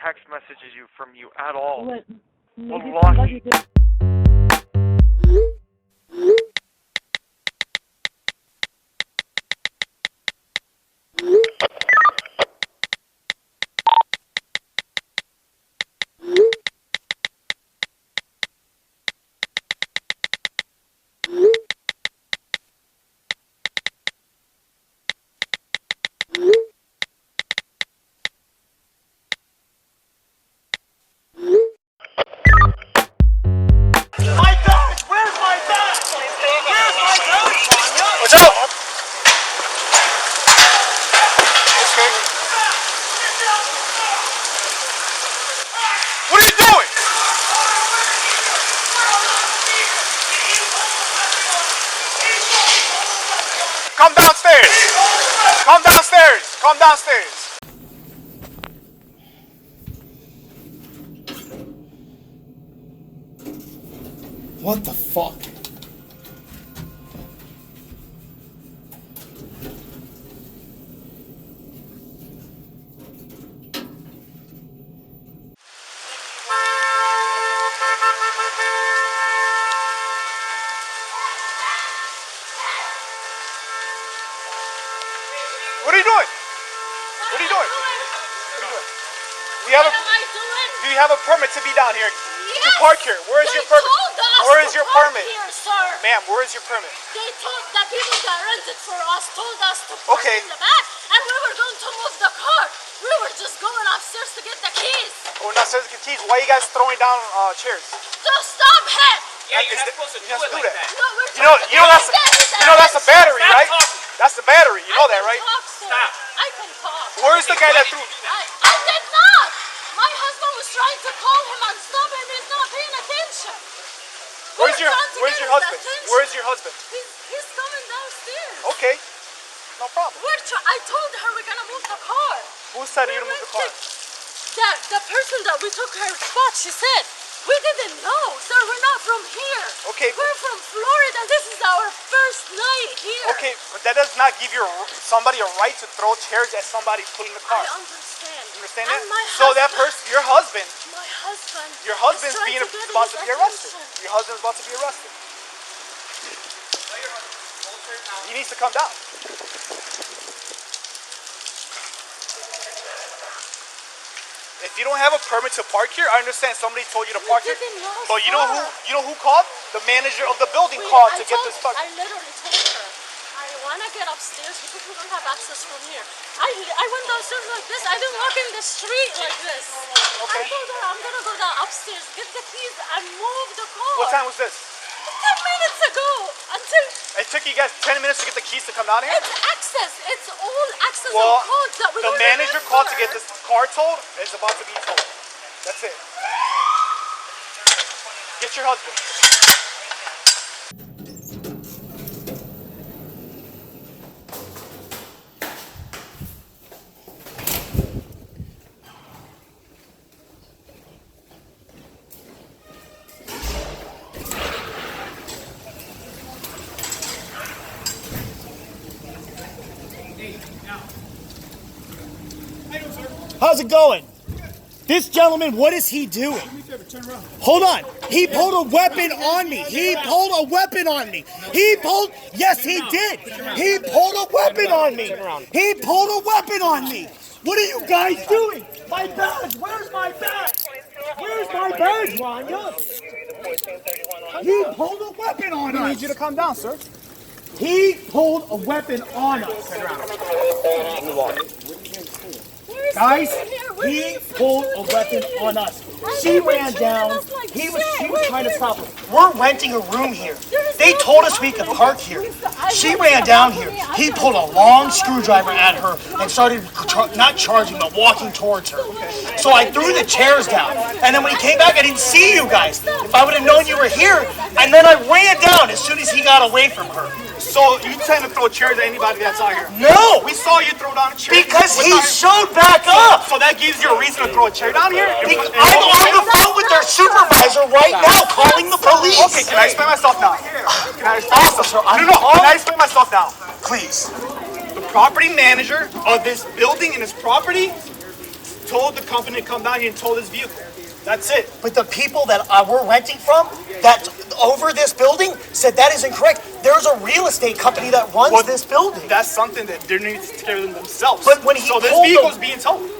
text messages from you at all. Maybe Wallahi. somebody did. What are you doing? Come downstairs. Come downstairs. Come downstairs. What the fuck? What are you doing? What are you doing? What are you doing? Do you have a permit to be down here? Yes. To park here? Where is your permit? Where is your permit? Here, sir. Ma'am, where is your permit? They told the people that rented for us told us to park in the back, and we were going to move the car. We were just going upstairs to get the keys. Going downstairs to get keys. Why are you guys throwing down chairs? To stop him. Yeah, you're not supposed to do it like that. No, we're You know that's a battery, right? That's the battery. You know that, right? Stop. I can talk. Where is the guy that threw? I did not. My husband was trying to call him and stop him. He's not paying attention. Where's your husband? Where is your husband? He's coming downstairs. Okay, no problem. I told her we're gonna move the car. Who said you to move the car? The person that we took her spot, she said, we didn't know, sir, we're not from here. Okay. We're from Florida. This is our first night here. Okay, but that does not give somebody a right to throw chairs at somebody pulling the car. I understand. You understand that? And my So that husband, person, your husband, your husband's being about to be arrested. Your husband's about to be arrested. He needs to come down. If you don't have a permit to park here, I understand somebody told you to park here. But you know who called? The manager of the building called to get this park. I literally told her, I want to get upstairs because we don't have access from here. I went downstairs like this. I didn't walk in the street like this. Okay. I told her I'm going to go down upstairs, get the keys, and move the car. What time was this? 10 minutes ago. Until it took you guys 10 minutes to get the keys to come down here? it's access. It's all access Well, and codes that we the don't manager remember. called to get this car towed is about to be towed. That's it. Get your husband. How's it going? This gentleman, what is he doing? Hold on. He pulled a weapon on me. He pulled a weapon on me. Yes, he did. He pulled a weapon on me. He pulled a weapon on me. What are you guys doing? My badge. Where's my badge? Where's my badge, Rania? He pulled a weapon on us. I need you to calm down, sir. He pulled a weapon on us. Guys, he pulled a weapon on us. She ran down. She was trying to stop us. We're renting a room here. They told us we could park here. She ran down here. He pulled a long screwdriver at her and started not charging, but walking towards her. So I threw the chairs down. And then when he came back, I didn't see you guys. If I would have known you were here, and then I ran down as soon as he got away from her. So you trying to throw chairs at anybody that's out here? No! We saw you throw down a chair. Because he showed back up! So that gives you a reason to throw a chair down here? I'm on the phone with their supervisor right now, calling the police! Okay, can I explain myself now? Can I explain myself? Officer, Can I explain myself now? Please. The property manager of this building and his property told the company to come down here and tow this vehicle. That's it. But the people that we're renting from, that over this building, said that is incorrect. There's a real estate company that runs this building. That's something that they need to take care of themselves. But when he so this told vehicle's them, being towed.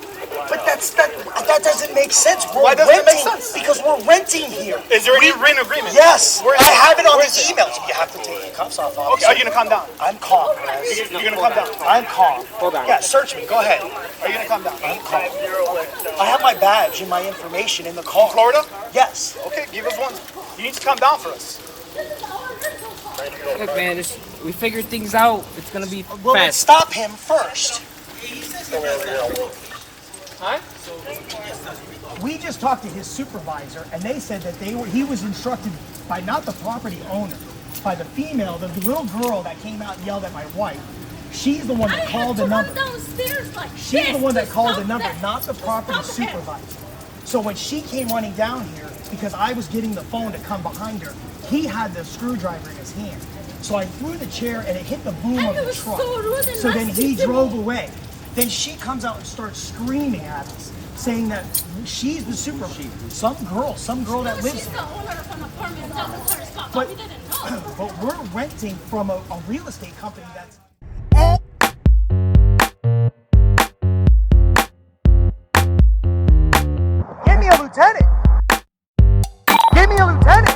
But that doesn't make sense. Why doesn't it make sense? Because we're renting here. Is there any written agreement? Yes. Where is I it? have it on Where the is it? emails. You have to take your cuffs off. Okay, are you gonna come down? I'm calm, guys. You're gonna come down. I'm calm. Hold on. Yeah, search me. Go ahead. Are you gonna come down? I'm calm. I have my badge and my information in the car. Florida? Yes. Okay, give us one. You need to come down for us. Look, man, we figured things out. It's gonna be Well, let's fast. stop him first. Huh? We just talked to his supervisor, and they said that he was instructed by not the property owner, by the female, the little girl that came out and yelled at my wife. She's the one that called the number. She's the one that called the number, not the property supervisor. So when she came running down here, because I was getting the phone to come behind her, he had the screwdriver in his hand. So I threw the chair and it hit the boom of the truck. So then he drove away. Then she comes out and starts screaming at us, saying that she's the supervisor. Some girl that lives here. But we're renting from a real estate company that's... Give me a lieutenant! Give me a lieutenant!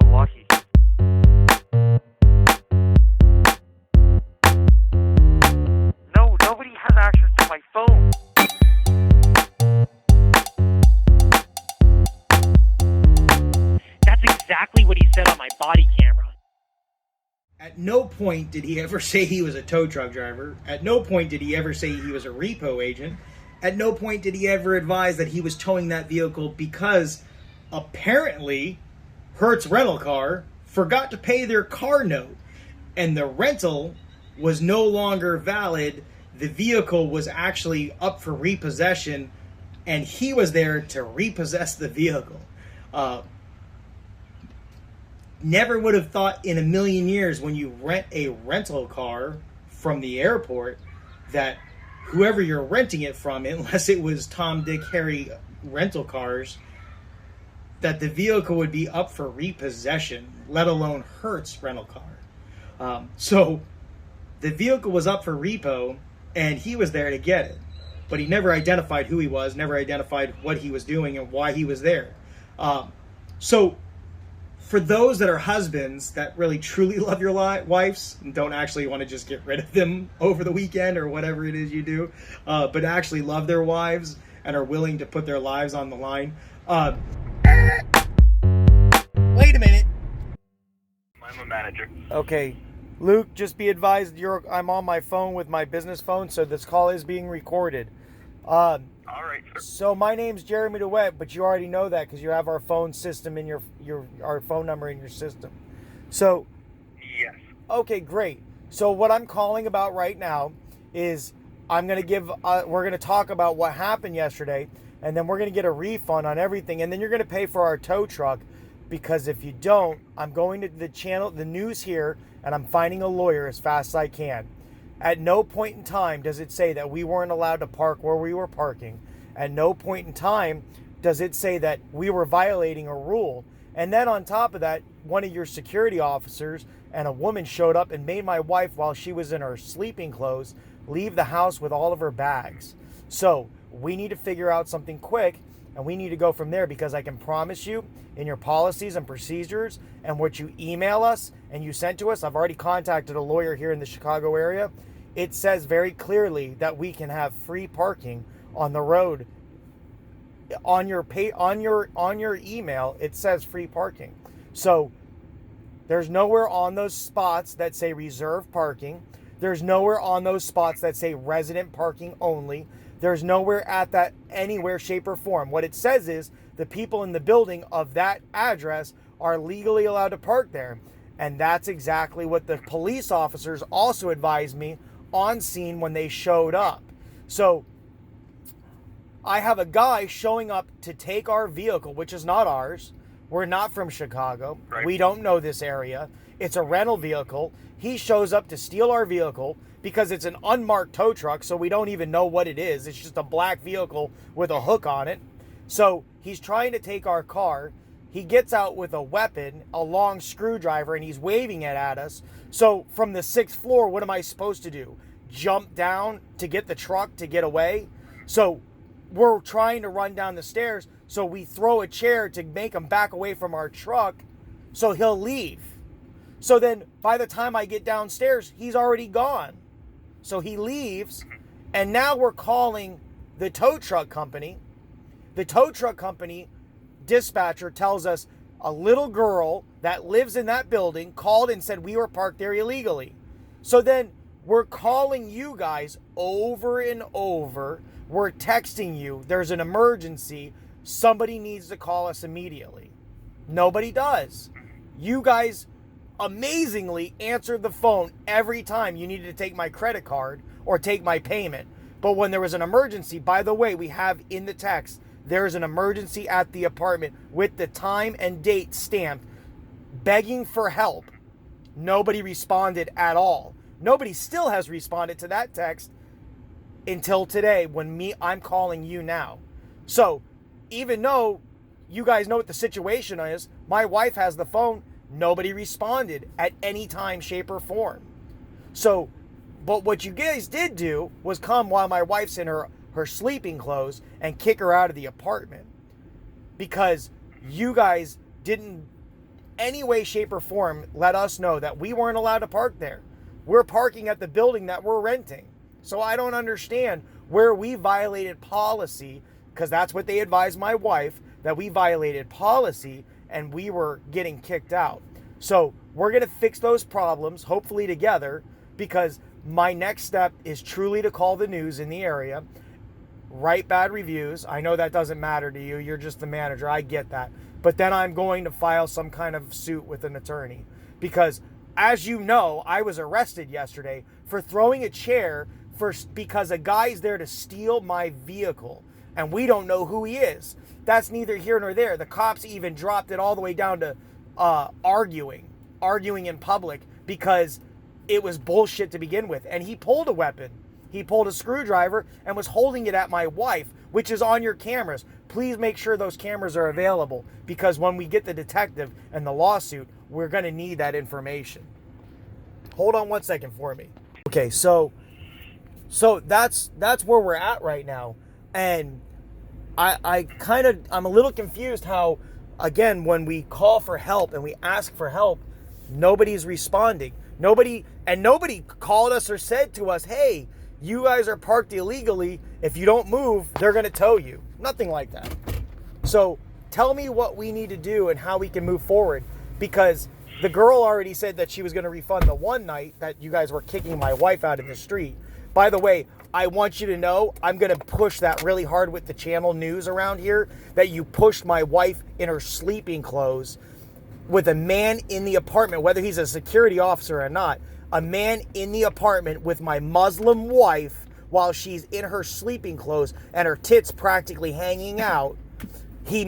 Wallahi. No, nobody has access to my phone. That's exactly what he said on my body camera. At no point did he ever say he was a tow truck driver. At no point did he ever say he was a repo agent. At no point did he ever advise that he was towing that vehicle because apparently Hertz Rental Car forgot to pay their car note and the rental was no longer valid. The vehicle was actually up for repossession and he was there to repossess the vehicle. Never would have thought in a million years when you rent a rental car from the airport that whoever you're renting it from, unless it was Tom, Dick, Harry rental cars, that the vehicle would be up for repossession, let alone Hertz rental car. So the vehicle was up for repo and he was there to get it. But he never identified who he was, never identified what he was doing and why he was there. So for those that are husbands that really truly love your wives and don't actually want to just get rid of them over the weekend or whatever it is you do, but actually love their wives and are willing to put their lives on the line. Wait a minute. I'm a manager. Okay, Luke, just be advised I'm on my phone with my business phone, so this call is being recorded. All right, sir. So my name's Jeremy DeWitt, but you already know that because you have our phone system in our phone number in your system. So, Yes. okay, great. So what I'm calling about right now is we're going to talk about what happened yesterday, and then we're going to get a refund on everything, and then you're going to pay for our tow truck, because if you don't, I'm going to the news here, and I'm finding a lawyer as fast as I can. At no point in time does it say that we weren't allowed to park where we were parking. At no point in time does it say that we were violating a rule. And then on top of that, one of your security officers and a woman showed up and made my wife, while she was in her sleeping clothes, leave the house with all of her bags. So we need to figure out something quick, and we need to go from there, because I can promise you, in your policies and procedures and what you email us and you sent to us, I've already contacted a lawyer here in the Chicago area. It says very clearly that we can have free parking on the road. On your email, it says free parking. So there's nowhere on those spots that say reserved parking. There's nowhere on those spots that say resident parking only. There's nowhere at that anywhere, shape, or form. What it says is the people in the building of that address are legally allowed to park there. And that's exactly what the police officers also advised me on scene when they showed up. So I have a guy showing up to take our vehicle, which is not ours. We're not from Chicago. Right. We don't know this area. It's a rental vehicle. He shows up to steal our vehicle because it's an unmarked tow truck, so we don't even know what it is. It's just a black vehicle with a hook on it. So he's trying to take our car. He gets out with a weapon, a long screwdriver, and he's waving it at us. So from the 6th floor, what am I supposed to do? Jump down to get the truck to get away? So we're trying to run down the stairs, so we throw a chair to make him back away from our truck so he'll leave. So then by the time I get downstairs, he's already gone. So he leaves, and now we're calling the tow truck company. The tow truck company dispatcher tells us a little girl that lives in that building called and said we were parked there illegally. So then we're calling you guys over and over. We're texting you, there's an emergency. Somebody needs to call us immediately. Nobody does. You guys amazingly answered the phone every time you needed to take my credit card or take my payment. But when there was an emergency, by the way, we have in the text, there's an emergency at the apartment with the time and date stamped, begging for help. Nobody responded at all. Nobody still has responded to that text until today when I'm calling you now. So even though you guys know what the situation is, my wife has the phone, nobody responded at any time, shape, or form. So, but what you guys did do was come while my wife's in her sleeping clothes and kick her out of the apartment, because you guys didn't any way, shape, or form let us know that we weren't allowed to park there. We're parking at the building that we're renting. So I don't understand where we violated policy, because that's what they advised my wife, that we violated policy and we were getting kicked out. So we're going to fix those problems, hopefully together, because my next step is truly to call the news in the area, write bad reviews. I know that doesn't matter to you. You're just the manager. I get that. But then I'm going to file some kind of suit with an attorney, because as you know, I was arrested yesterday for throwing a chair because a guy's there to steal my vehicle, and we don't know who he is. That's neither here nor there. The cops even dropped it all the way down to arguing in public, because it was bullshit to begin with. And he pulled a weapon. He pulled a screwdriver and was holding it at my wife, which is on your cameras. Please make sure those cameras are available, because when we get the detective and the lawsuit, we're going to need that information. Hold on one second for me. Okay, so that's where we're at right now. And I'm a little confused how, again, when we call for help and we ask for help, nobody's responding. Nobody called us or said to us, hey, you guys are parked illegally. If you don't move, they're going to tow you. Nothing like that. So tell me what we need to do and how we can move forward, because the girl already said that she was going to refund the one night that you guys were kicking my wife out in the street. By the way, I want you to know, I'm going to push that really hard with the channel news around here, that you pushed my wife in her sleeping clothes with a man in the apartment, whether he's a security officer or not, a man in the apartment with my Muslim wife while she's in her sleeping clothes and her tits practically hanging out. He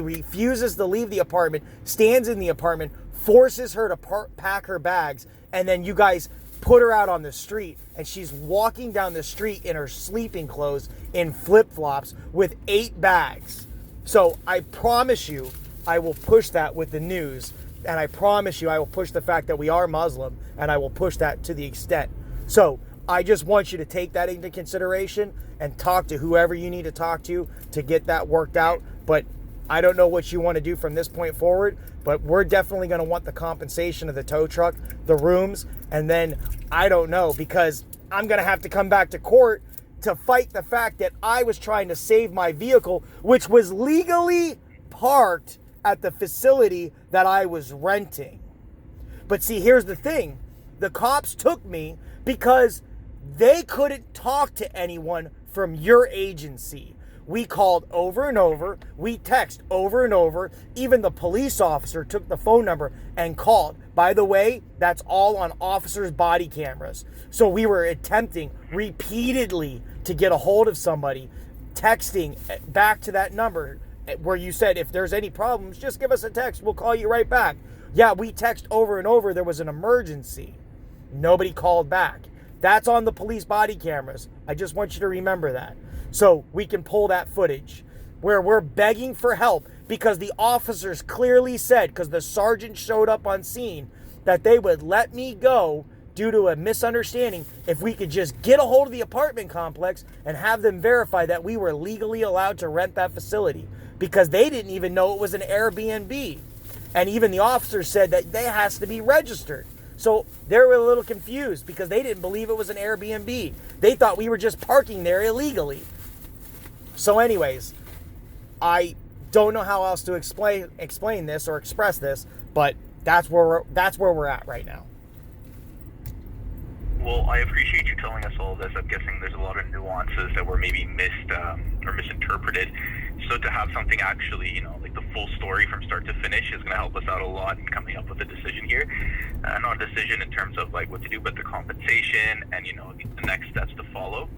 refuses to leave the apartment, stands in the apartment, forces her to pack her bags, and then you guys put her out on the street, and she's walking down the street in her sleeping clothes in flip-flops with 8 bags. So I promise you, I will push that with the news, and I promise you I will push the fact that we are Muslim, and I will push that to the extent. So I just want you to take that into consideration and talk to whoever you need to talk to get that worked out. But I don't know what you want to do from this point forward, but we're definitely going to want the compensation of the tow truck, the rooms, and then I don't know, because I'm going to have to come back to court to fight the fact that I was trying to save my vehicle, which was legally parked at the facility that I was renting. But see, here's the thing. The cops took me because they couldn't talk to anyone from your agency. We called over and over. We text over and over. Even the police officer took the phone number and called. By the way, that's all on officers' body cameras. So we were attempting repeatedly to get a hold of somebody, texting back to that number where you said, if there's any problems, just give us a text. We'll call you right back. Yeah, we text over and over. There was an emergency. Nobody called back. That's on the police body cameras. I just want you to remember that. So we can pull that footage where we're begging for help because the officers clearly said, because the sergeant showed up on scene, that they would let me go due to a misunderstanding if we could just get a hold of the apartment complex and have them verify that we were legally allowed to rent that facility, because they didn't even know it was an Airbnb. And even the officers said that they has to be registered. So they were a little confused because they didn't believe it was an Airbnb. They thought we were just parking there illegally. So anyways, I don't know how else to explain this or express this, but that's where we're at right now. Well, I appreciate you telling us all this. I'm guessing there's a lot of nuances that were maybe missed or misinterpreted. So to have something actually, like the full story from start to finish is going to help us out a lot in coming up with a decision here. Not a decision in terms of like what to do, but the compensation and, the next steps to follow.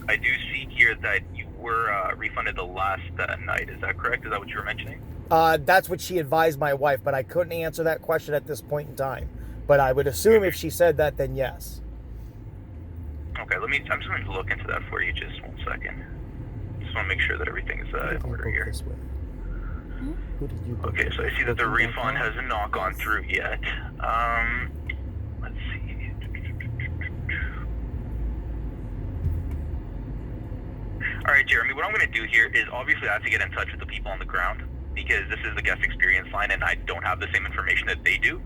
I do see here that you were refunded the last night. Is that correct? Is that what you were mentioning? That's what she advised my wife, but I couldn't answer that question at this point in time. But I would assume if she said that, then yes. Okay, I'm just going to look into that for you just 1 second. Just want to make sure that everything's in order here. Okay, so I see that the refund has not gone through yet. Let's see. All right, Jeremy, what I'm going to do here is obviously I have to get in touch with the people on the ground because this is the guest experience line and I don't have the same information that they do.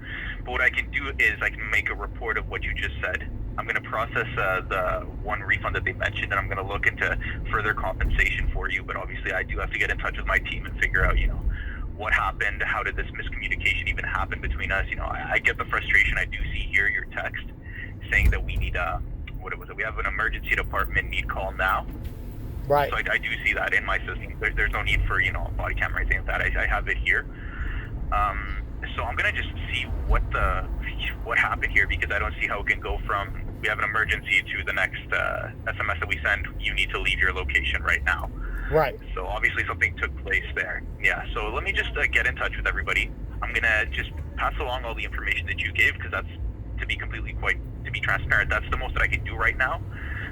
But what I can do is I can make a report of what you just said. I'm going to process the one refund that they mentioned, and I'm going to look into further compensation for you. But obviously, I do have to get in touch with my team and figure out, what happened. How did this miscommunication even happen between us? I get the frustration. I do see here your text saying that we need we have an emergency department need call now. Right. So I do see that in my system. There's no need for a body camera or anything like that. I have it here. So I'm gonna just see what happened here because I don't see how it can go from we have an emergency to the next SMS that we send. You need to leave your location right now. Right. So obviously something took place there. Yeah. So let me just get in touch with everybody. I'm gonna just pass along all the information that you gave because that's to be transparent. That's the most that I can do right now.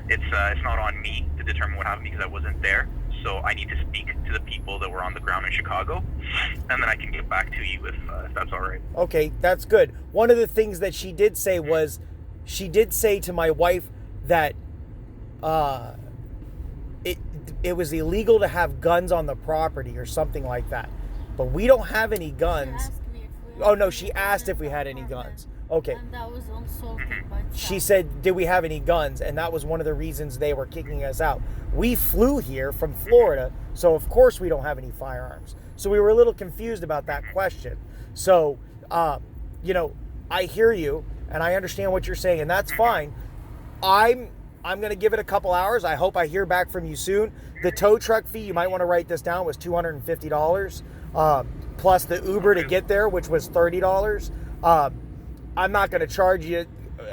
It's not on me to determine what happened because I wasn't there. So I need to speak to the people that were on the ground in Chicago, and then I can get back to you if that's all right. Okay, that's good. One of the things that she did say was, she did say to my wife that it was illegal to have guns on the property or something like that. But we don't have any guns. She asked if we had any guns. Okay. And that was insulting by itself. She said, did we have any guns? And that was one of the reasons they were kicking us out. We flew here from Florida, so of course we don't have any firearms. So we were a little confused about that question. So, I hear you, and I understand what you're saying, and that's fine. I'm going to give it a couple hours. I hope I hear back from you soon. The tow truck fee, you might want to write this down, was $250, plus the Uber to get there, which was $30. I'm not going to charge you.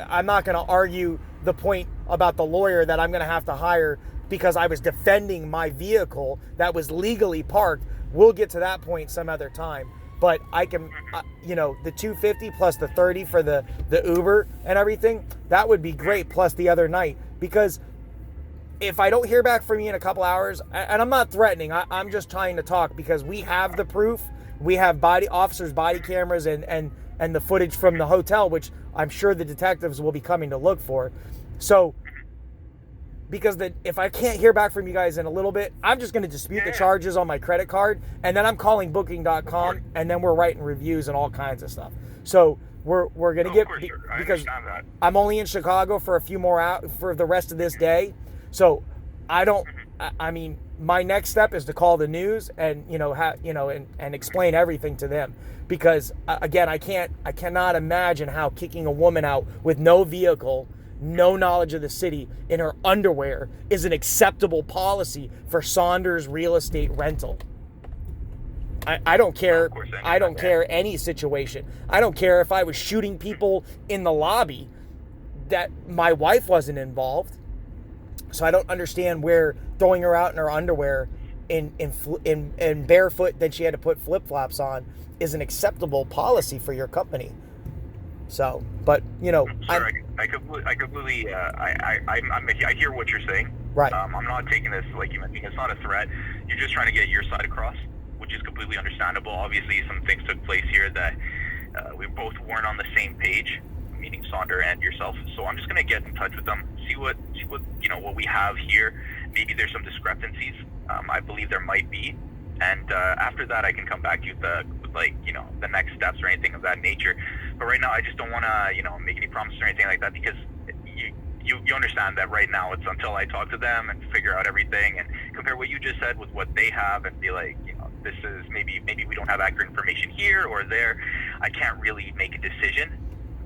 I'm not going to argue the point about the lawyer that I'm going to have to hire because I was defending my vehicle that was legally parked. We'll get to that point some other time. But I can, the $250 plus the $30 for the Uber and everything, that would be great, plus the other night. Because if I don't hear back from you in a couple hours, and I'm not threatening, I'm just trying to talk because we have the proof. We have officers' body cameras and the footage from the hotel, which I'm sure the detectives will be coming to look for. So, because if I can't hear back from you guys in a little bit, I'm just going to dispute the charges on my credit card, and then I'm calling Booking.com, and then we're writing reviews and all kinds of stuff. So we're going to get, because I'm only in Chicago for a few more hours for the rest of this day. So I mean, my next step is to call the news and, and explain everything to them, because again, I cannot imagine how kicking a woman out with no vehicle, no knowledge of the city, in her underwear is an acceptable policy for Saunders Real Estate Rental. I don't care. I don't care any situation. I don't care if I was shooting people in the lobby, that my wife wasn't involved. So I don't understand where throwing her out in her underwear in barefoot, then she had to put flip-flops on, is an acceptable policy for your company. So, but I completely I hear what you're saying. Right. I'm not taking this like you mentioned. It's not a threat. You're just trying to get your side across, which is completely understandable. Obviously, some things took place here that we both weren't on the same page, meaning Sonder and yourself. So I'm just gonna get in touch with them, see what what we have here. Maybe there's some discrepancies. I believe there might be, and after that, I can come back to you with the next steps or anything of that nature. But right now, I just don't want to make any promises or anything like that, because you understand that right now it's until I talk to them and figure out everything and compare what you just said with what they have and be like, this is maybe we don't have accurate information here or there. I can't really make a decision.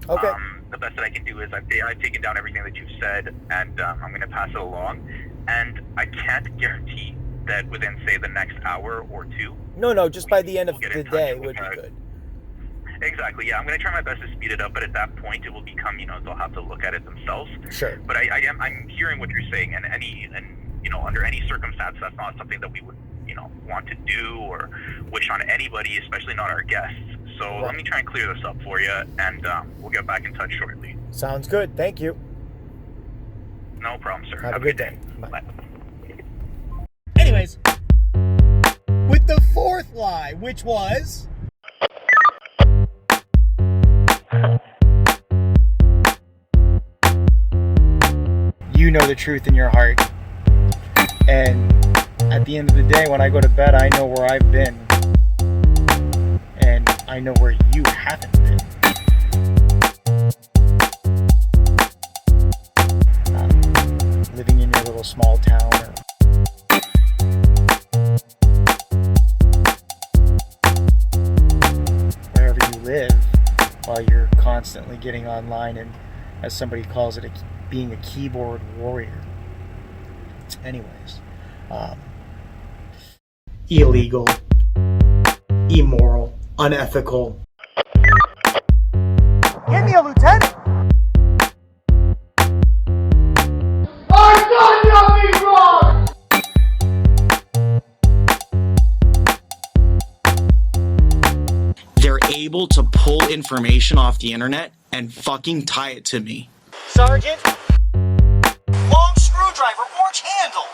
Okay. The best that I can do is I've taken down everything that you've said, and I'm going to pass it along. And I can't guarantee that within, say, the next hour or two. No, just by the end of the day would be good. Exactly, yeah. I'm going to try my best to speed it up, but at that point, it will become, they'll have to look at it themselves. Sure. But I'm hearing what you're saying, and under any circumstance, that's not something that we would, want to do or wish on anybody, especially not our guests. So Right. Let me try and clear this up for you, and we'll get back in touch shortly. Sounds good. Thank you. No problem, sir. Have a good day. Bye. Bye. Anyways, with the fourth lie, which was... You know the truth in your heart. And at the end of the day, when I go to bed, I know where I've been. And I know where you haven't been. Living in your little small town, or wherever you live, while you're constantly getting online and, as somebody calls it, being a keyboard warrior. Anyways, illegal, immoral, unethical. Give me a lieutenant! They're able to pull information off the internet and fucking tie it to me. Sergeant, long screwdriver, orange handle.